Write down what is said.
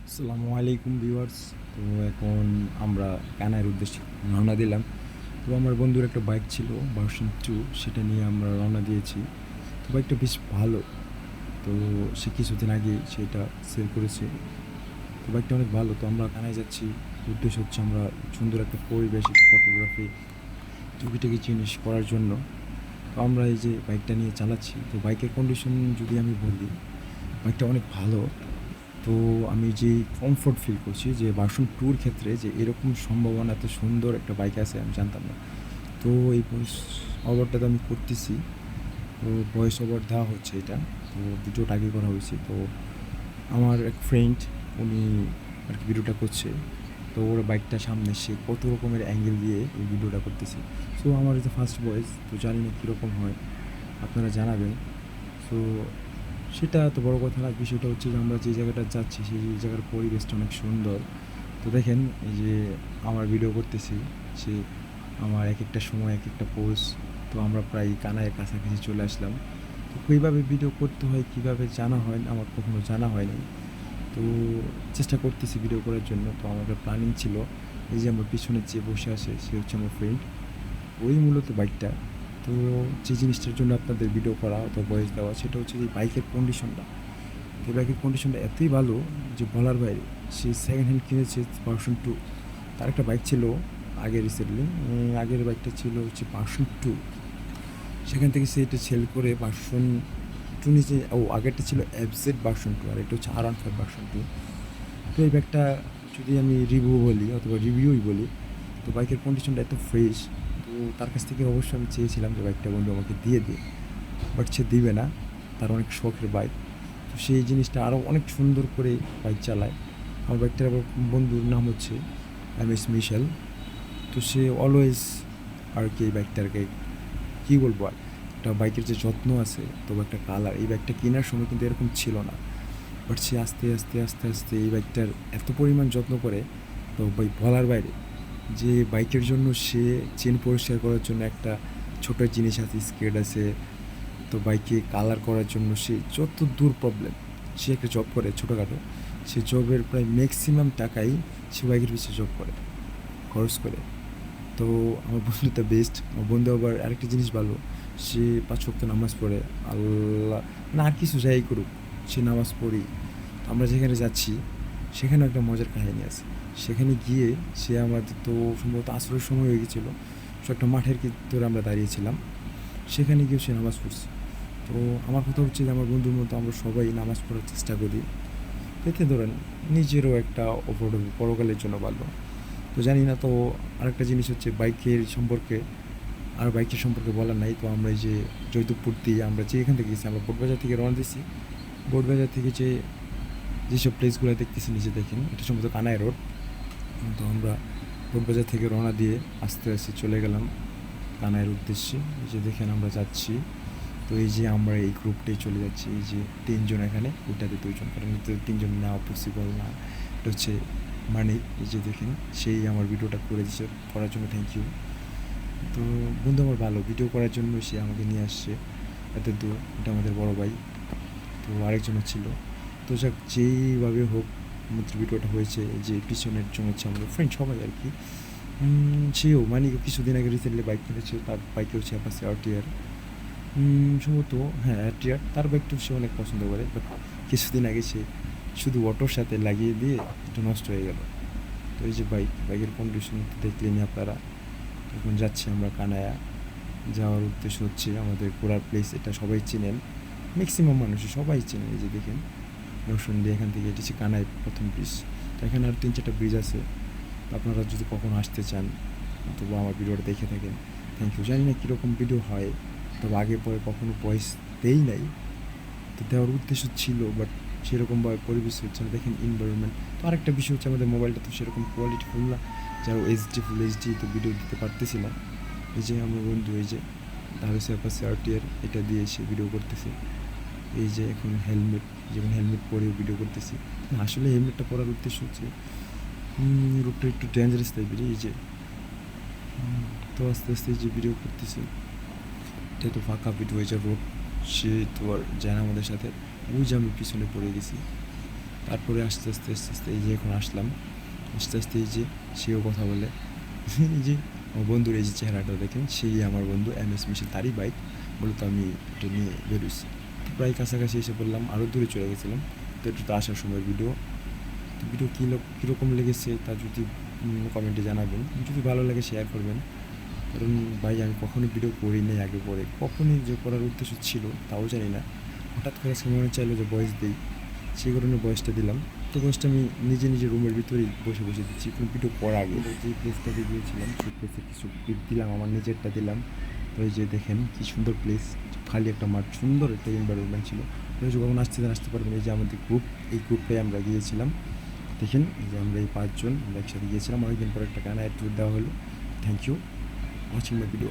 আসসালামু আলাইকুম ভিউয়ার্স। তো এখন আমরা কানাইয়ের উদ্দেশ্যে রওনা দিলাম। তো আমার বন্ধুর একটা বাইক ছিল ভার্সন 2, সেটা নিয়ে আমরা রওনা দিয়েছি। তো বাইকটা বেশ ভালো। তো সে কিছুদিন আগেই সেটা সেল করেছে। তো বাইকটা অনেক ভালো। তো আমরা কানায় যাচ্ছি। উদ্দেশ্য হচ্ছে আমরা সুন্দর একটা পরিবেশ, একটু ফটোগ্রাফি, টুকিটাকি জিনিস করার জন্য। তো আমরা এই যে বাইকটা নিয়ে চালাচ্ছি। তো বাইকের কন্ডিশন যদি আমি বলি, বাইকটা অনেক ভালো। তো আমি যে কমফোর্ট ফিল করছি যে ভার্সন 2-র ক্ষেত্রে যে এরকম সম্ভাবনা এত সুন্দর একটা বাইক আছে আমি জানতাম না। তো এই ভয়েস ওভারটা তো আমি করতেছি। তো ভয়েস ওভার দেওয়া হচ্ছে এটা। তো ভিডিওটা আগে করা হয়েছে। তো আমার এক ফ্রেন্ড উনি আর কি ভিডিওটা করছে। তো ওর বাইকটা সামনে সে কত রকমের অ্যাঙ্গেল দিয়ে এই ভিডিওটা করতেছে। সো আমার এটা ফার্স্ট ভয়েস, তো জানি না কীরকম হয়, আপনারা জানাবেন। সো সেটা এত বড় কথা না, বিষয়টা হচ্ছে যে আমরা যে জায়গাটা যাচ্ছি সেই জায়গার পরিবেশটা অনেক সুন্দর। তো দেখেন এই যে আমার ভিডিও করতেছি, সে আমার এক একটা সময় এক একটা পোজ। তো আমরা প্রায় কানায়ের কাছাকাছি চলে আসলাম। তো কীভাবে ভিডিও করতে হয়, কীভাবে জানা হয় আমার কখনো জানা হয়নি। তো চেষ্টা করতেছি ভিডিও করার জন্য। তো আমাদের প্ল্যানিং ছিল এই যে আমার পিছনে যে বসে আসে সে হচ্ছে আমার ফ্রেন্ড, ওই মূলত বাইকটা। তো যে জিনিসটার জন্য আপনাদের ভিডিও করা অথবা ভয়েস দেওয়া সেটা হচ্ছে যে বাইকের কন্ডিশনটা। তো বাইকের কন্ডিশনটা এতই ভালো যে বলার বাইরে। সে সেকেন্ড হ্যান্ড কিনেছে ভার্সন 2। তার একটা বাইক ছিল আগে রিসেন্টলি, আগের বাইকটা ছিল হচ্ছে ভার্সন 2। সেখান থেকে সে এটা সেল করে ভার্সন 2 নিচে, আগেরটা ছিল এফজেড ভার্সন 2 আর এটা হচ্ছে R15 ভার্সন 2। তো এই বাইকটা যদি আমি রিভিউ বলি অথবা রিভিউই বলি, তো বাইকের কন্ডিশনটা এত ফ্রেশ। তো তার কাছ থেকে অবশ্যই আমি চেয়েছিলাম যে বাইকটা বন্ধু আমাকে দিয়ে দে, বাট সে দিবে না। তার অনেক শখের বাইক। তো সেই জিনিসটা আরও অনেক সুন্দর করে বাইক চালায়। আমার বাইকটার আবার বন্ধুর নাম হচ্ছে MS মিশেল। তো সে অলওয়েজ আর কি এই বাইকটাকে কী বলবো আর, একটা বাইকের যে যত্ন আছে, তবে একটা কালার, এই বাইকটা কেনার সময় কিন্তু এরকম ছিল না। বাট সে আস্তে আস্তে আস্তে আস্তে এই বাইকটার এত পরিমাণ যত্ন করে, তো ভাই বলার বাইরে। যে বাইকের জন্য সে চেন পরিষ্কার করার জন্য একটা ছোটো জিনিস আছে, স্কেড আছে। তো বাইকে কালার করার জন্য সে যত দূর প্রবলেম, সে একটা জব করে ছোটোখাটো। সে জবের প্রায় ম্যাক্সিমাম টাকাই সে বাইকের পিছিয়ে জব করে, খরচ করে। তো আমার বন্ধুটা বেস্ট। আমার বন্ধু আবার আরেকটা জিনিস ভালো, সে 5 ওয়াক্ত নামাজ পড়ে। আল্লাহ, না আর কিছু যাই করুক, সে নামাজ পড়ি। আমরা যেখানে যাচ্ছি সেখানেও একটা মজার কাহিনী আছে। সেখানে গিয়ে সে আমাদের তো সম্ভবত আসরের সময় হয়ে গেছিলো। সে একটা মাঠের ভিতরে আমরা দাঁড়িয়েছিলাম, সেখানে গিয়ে সে নামাজ পড়ছে। তো আমার কথা হচ্ছে যে আমার বন্ধুর মতো আমরা সবাই নামাজ পড়ার চেষ্টা করি, এতে ধরেন নিজেরও একটা অফোর্ডেবল পরকালের জন্য ভালো। তো জানি না। তো আরেকটা জিনিস হচ্ছে বাইকের সম্পর্কে, আর বাইকের সম্পর্কে বলার নাই। তো আমরা এই যে জয়তুকপুর দিয়ে আমরা যে এখান থেকে গেছি, আমরা বোটবাজার থেকে রওনা দিয়েছি। বোটবাজার থেকে যেসব প্লেসগুলো দেখতেছি নিচে দেখেন, এটা সম্ভবত কানাই রোড। তো আমরা বোটবাজার থেকে রওনা দিয়ে আস্তে আস্তে চলে গেলাম কানাইয়ের উদ্দেশ্যে। এই যে দেখেন আমরা যাচ্ছি। তো এই যে আমরা এই গ্রুপটাই চলে যাচ্ছি, এই যে 3 জন এখানে, ওইটাতে 2 জন, কারণ এতে 3 জন নেওয়া পসিবল না। এটা হচ্ছে মানে এই যে দেখেন, সেই আমার ভিডিওটা করে দিচ্ছে, করার জন্য থ্যাংক ইউ। তো বন্ধু আমার ভালো, ভিডিও করার জন্য সে আমাকে নিয়ে আসছে এত দূর। এটা আমাদের বড় ভাই। তো আরেকজনও ছিল। তো যাক, যেইভাবে হোক আমাদের ভিডিওটা হয়েছে। যে পিছনের জন হচ্ছে আমাদের ফ্রেন্ড সবাই আর কি। সেও মানে কিছুদিন আগে রিসেন্টলি বাইক কিনেছে, তার বাইকে হচ্ছে অ্যাপাচি RTR। সম্ভবত হ্যাঁ RTR, তার বাইকটা সে অনেক পছন্দ করে। বাট কিছুদিন আগে সে শুধু অটোর সাথে লাগিয়ে দিয়ে একটু নষ্ট হয়ে গেল। তো এই যে বাইকের কন্ডিশন দেখলেনি আপনারা। এখন যাচ্ছি আমরা কানায়া। যাওয়ার উদ্দেশ্য হচ্ছে আমাদের ঘোরার প্লেস, এটা সবাই চেনেন, ম্যাক্সিমাম মানুষই সবাই চেনেন। এই যে দেখেন নরসিংদী দিয়ে এখান থেকে, এটি হচ্ছে কানায় প্রথম ব্রিজ। তো এখানে আর 3-4টা ব্রিজ আছে। তো আপনারা যদি কখনো আসতে চান অথবা আমার ভিডিওটা দেখে থাকেন, থ্যাংক ইউ। জানি না কীরকম ভিডিও হয়, তবে আগে পরে কখনো ভয়েস দেই নাই। তো দেওয়ার উদ্দেশ্য ছিল, বাট সেরকমভাবে পরিবেশ হচ্ছে না। দেখেন এনভায়রনমেন্ট। তো আরেকটা বিষয় হচ্ছে আমাদের মোবাইলটা তো সেরকম কোয়ালিটিফুল না, যারা ফুল এইচডি তো ভিডিও দিতে পারতেছি না। এই যে আমার বন্ধু, এই যে ধারসে অ্যাপাচি RTR, এটা দিয়ে এসে ভিডিও করতেছে। এই যে এখন হেলমেট, যেমন হেলমেট পরেও ভিডিও করতেছি। আসলে হেলমেটটা পরার উদ্দেশ্য হচ্ছে রোডটা একটু ডেঞ্জারাস টাইপের। এই যে তো আস্তে আস্তে যে ভিডিও করতেছি, এটা তো ফাঁকা ভিডিও, এই যে রোড, সে তো আর যায় না আমাদের সাথে। ওই যে আমি পিছনে পড়ে গেছি। তারপরে আস্তে আস্তে আস্তে আস্তে এই যে এখন আসলাম, আস্তে আস্তে এই যে সেও কথা বলে। এই যে আমার বন্ধুর এই যে চেহারাটা দেখেন, সেই আমার বন্ধু MS মিশেল, তারই বাইক। মূলত আমি এটা নিয়ে বেরোইছি। তো প্রায় কাছাকাছি এসে পড়লাম, আরও দূরে চলে গেছিলাম। তো এটা তো আসার সময় ভিডিও। তো ভিডিও কীরকম লেগেছে তা যদি কমেন্টে জানাবেন। যদি ভালো লাগে শেয়ার করবেন। কারণ ভাই আমি কখনো ভিডিও করি নাই আগে পরে, কখনই যে করার উদ্দেশ্য ছিল তাও জানি না। হঠাৎ করে আজকে মনে চাইলো যে ভয়েস দিই, সেই কারণে ভয়েসটা দিলাম। তো ভয়েসটা আমি নিজে নিজে রুমের ভিতরেই বসে বসে দিচ্ছি, কোনো ভিডিও করার আগে। যে প্লেসটাতে গিয়েছিলাম সেই প্লেসের কিছু ক্লিপ দিলাম, আমার নিজেরটা দিলাম। তো এই যে দেখেন কী সুন্দর প্লেস, খালি একটা মাঠ, সুন্দর একটা এনভায়রনমেন্ট ছিল। তো এই যে কখন আসতে পারবেন, এই যে আমাদের গ্রুপ, এই গ্রুপে আমরা গিয়েছিলাম। দেখেন এই যে আমরা এই 5 জন আমরা একসাথে গিয়েছিলাম, অনেকদিন পর একটা গানা ট্যুর দেওয়া হলো। Thank you watching my video.